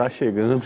Tá chegando,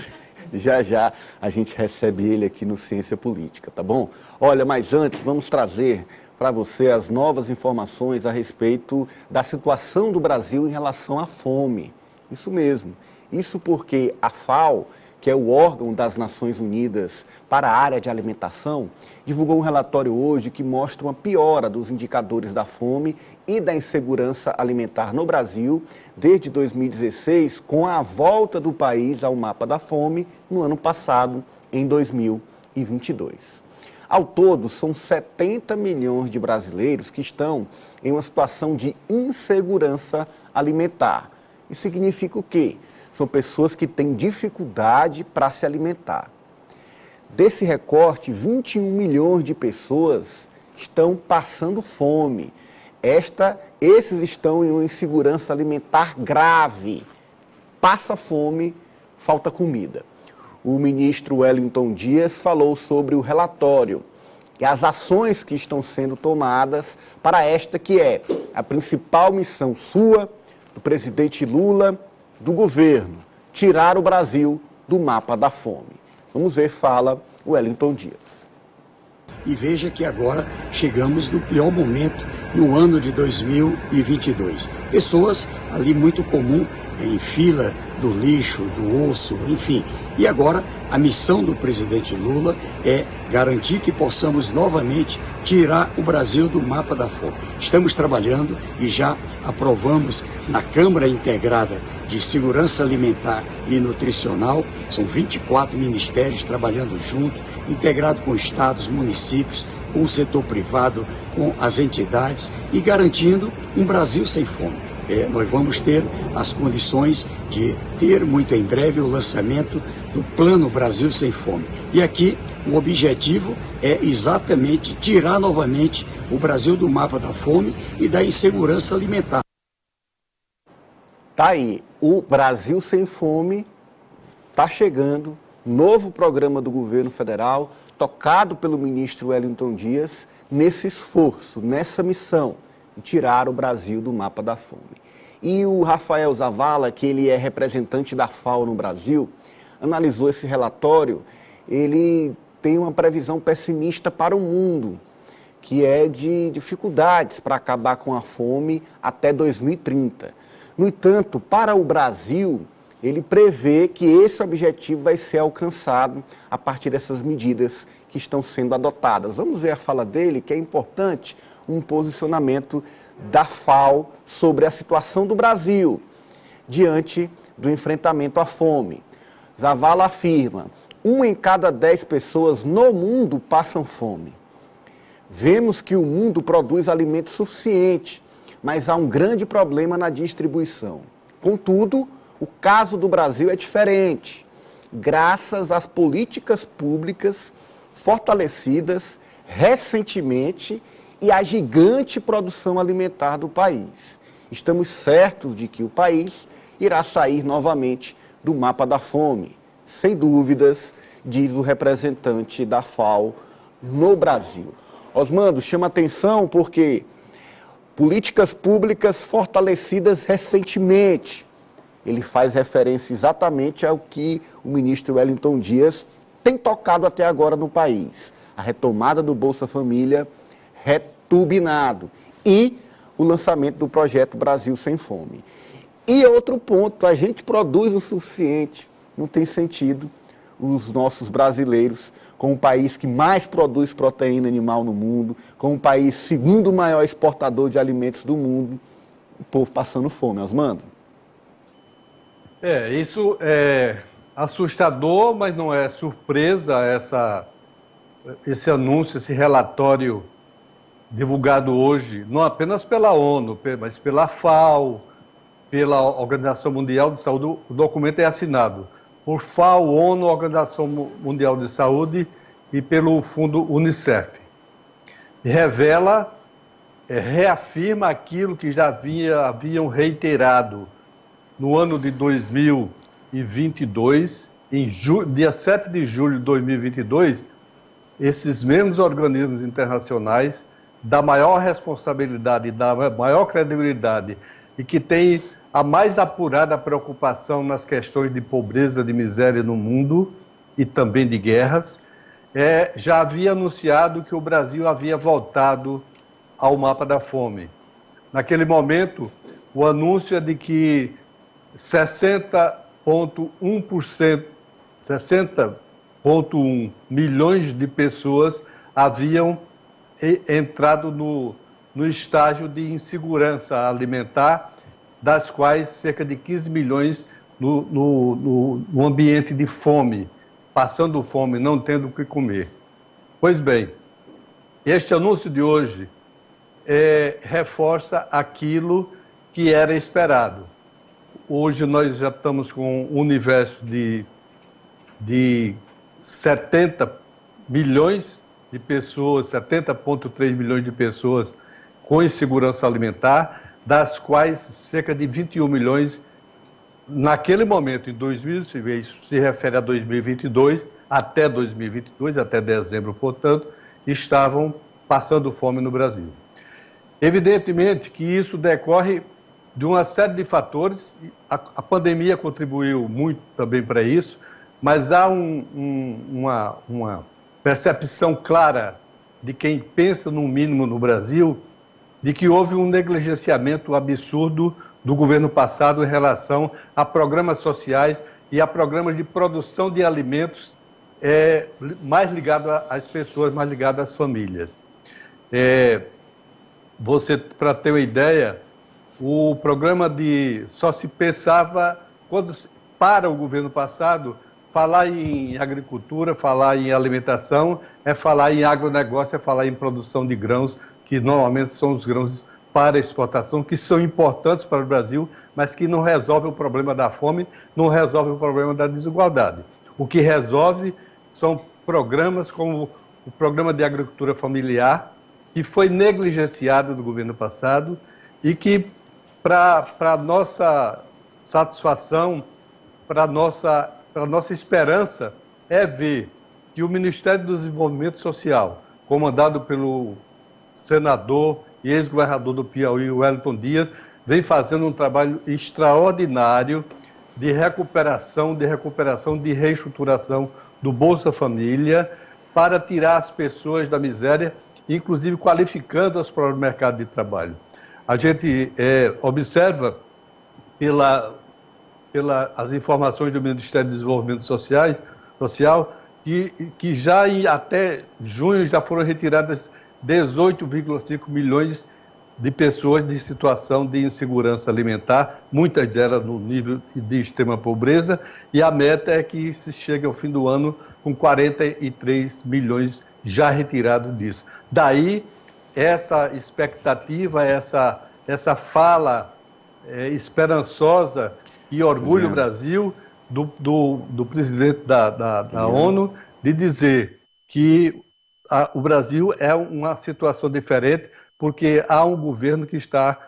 já já a gente recebe ele aqui no Ciência Política, tá bom? Olha, mas antes vamos trazer para você as novas informações a respeito da situação do Brasil em relação à fome. Isso mesmo, isso porque a FAO, que é o órgão das Nações Unidas para a área de alimentação, divulgou um relatório hoje que mostra uma piora dos indicadores da fome e da insegurança alimentar no Brasil desde 2016, com a volta do país ao mapa da fome no ano passado, em 2022. Ao todo, são 70 milhões de brasileiros que estão em uma situação de insegurança alimentar. Isso significa o quê? São pessoas que têm dificuldade para se alimentar. Desse recorte, 21 milhões de pessoas estão passando fome. Esses estão em uma insegurança alimentar grave. Passa fome, falta comida. O ministro Wellington Dias falou sobre o relatório e as ações que estão sendo tomadas para esta que é a principal missão sua, do presidente Lula, do governo, tirar o Brasil do mapa da fome. Vamos ver, fala o Wellington Dias. E veja que agora chegamos no pior momento no ano de 2022. Pessoas ali muito comum em fila do lixo, do osso, enfim. E agora a missão do presidente Lula é garantir que possamos novamente tirar o Brasil do mapa da fome. Estamos trabalhando e já aprovamos na Câmara Integrada de Segurança Alimentar e Nutricional, são 24 ministérios trabalhando junto, integrado com estados, municípios, com o setor privado, com as entidades e garantindo um Brasil sem fome. Nós vamos ter as condições de ter muito em breve o lançamento do Plano Brasil Sem Fome. E aqui o objetivo é exatamente tirar novamente o Brasil do mapa da fome e da insegurança alimentar. Tá aí, o Brasil Sem Fome está chegando, novo programa do governo federal, tocado pelo ministro Wellington Dias, nesse esforço, nessa missão, de tirar o Brasil do mapa da fome. E o Rafael Zavala, que ele é representante da FAO no Brasil, analisou esse relatório, ele tem uma previsão pessimista para o mundo, que é de dificuldades para acabar com a fome até 2030. No entanto, para o Brasil, ele prevê que esse objetivo vai ser alcançado a partir dessas medidas que estão sendo adotadas. Vamos ver a fala dele, que é importante, um posicionamento da FAO sobre a situação do Brasil diante do enfrentamento à fome. Zavala afirma: 1 em cada 10 pessoas no mundo passam fome. Vemos que o mundo produz alimento suficiente, mas há um grande problema na distribuição. Contudo, o caso do Brasil é diferente, graças às políticas públicas fortalecidas recentemente e à gigante produção alimentar do país. Estamos certos de que o país irá sair novamente do mapa da fome, sem dúvidas, diz o representante da FAO no Brasil. Osmando, chama atenção porque políticas públicas fortalecidas recentemente. Ele faz referência exatamente ao que o ministro Wellington Dias tem tocado até agora no país. A retomada do Bolsa Família returbinado e o lançamento do projeto Brasil Sem Fome. E outro ponto, a gente produz o suficiente, não tem sentido os nossos brasileiros, com o país que mais produz proteína animal no mundo, com o país segundo maior exportador de alimentos do mundo, o povo passando fome, Osmando. Isso é assustador, mas não é surpresa esse anúncio, esse relatório divulgado hoje, não apenas pela ONU, mas pela FAO, pela Organização Mundial de Saúde. O documento é assinado por FAO, ONU, Organização Mundial de Saúde e pelo Fundo Unicef. Revela, reafirma aquilo que já haviam reiterado no ano de 2022, dia 7 de julho de 2022, esses mesmos organismos internacionais, da maior responsabilidade, da maior credibilidade, e que tem a mais apurada preocupação nas questões de pobreza, de miséria no mundo e também de guerras, já havia anunciado que o Brasil havia voltado ao mapa da fome. Naquele momento, o anúncio é de que 60,1 milhões de pessoas haviam entrado no estágio de insegurança alimentar, das quais cerca de 15 milhões no ambiente de fome, passando fome, não tendo o que comer. Pois bem, este anúncio de hoje reforça aquilo que era esperado. Hoje nós já estamos com um universo de 70 milhões de pessoas, 70,3 milhões de pessoas com insegurança alimentar, das quais cerca de 21 milhões, naquele momento, em 2020, se refere a 2022, até 2022, até dezembro, portanto, estavam passando fome no Brasil. Evidentemente que isso decorre de uma série de fatores, a pandemia contribuiu muito também para isso, mas há uma percepção clara de quem pensa no mínimo no Brasil, de que houve um negligenciamento absurdo do governo passado em relação a programas sociais e a programas de produção de alimentos mais ligados às pessoas, mais ligados às famílias. Para ter uma ideia, o programa só se pensava, para o governo passado, falar em agricultura, falar em alimentação, falar em agronegócio, falar em produção de grãos, que normalmente são os grãos para exportação, que são importantes para o Brasil, mas que não resolvem o problema da fome, não resolvem o problema da desigualdade. O que resolve são programas como o Programa de Agricultura Familiar, que foi negligenciado no governo passado e que, para nossa satisfação, para nossa esperança, é ver que o Ministério do Desenvolvimento Social, comandado pelo senador e ex-governador do Piauí, Wellington Dias, vem fazendo um trabalho extraordinário de recuperação, de reestruturação do Bolsa Família para tirar as pessoas da miséria, inclusive qualificando-as para o mercado de trabalho. A gente observa, pelas informações do Ministério do Desenvolvimento Social, que já até junho já foram retiradas 18,5 milhões de pessoas de situação de insegurança alimentar, muitas delas no nível de extrema pobreza, e a meta é que se chegue ao fim do ano com 43 milhões já retirados disso. Daí, essa expectativa, essa fala esperançosa que orgulha o Brasil do presidente da ONU de dizer que o Brasil é uma situação diferente porque há um governo que está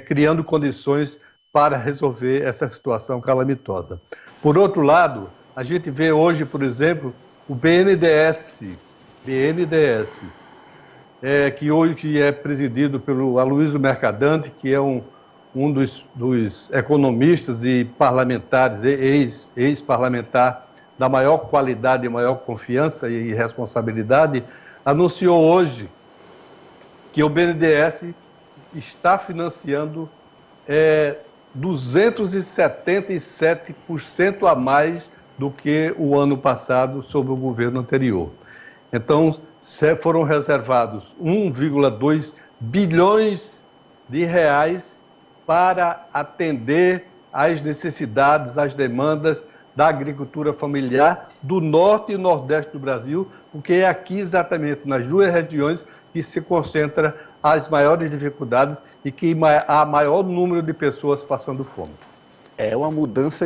criando condições para resolver essa situação calamitosa. Por outro lado, a gente vê hoje, por exemplo, o BNDES, que hoje é presidido pelo Aloysio Mercadante, que é um dos economistas e parlamentares, ex-parlamentar da maior qualidade, maior confiança e responsabilidade, anunciou hoje que o BNDES está financiando 277% a mais do que o ano passado sob o governo anterior. Então, foram reservados 1,2 bilhões de reais para atender às necessidades, às demandas da agricultura familiar do norte e nordeste do Brasil, porque é aqui exatamente nas duas regiões que se concentra as maiores dificuldades e que há maior número de pessoas passando fome. É uma mudança de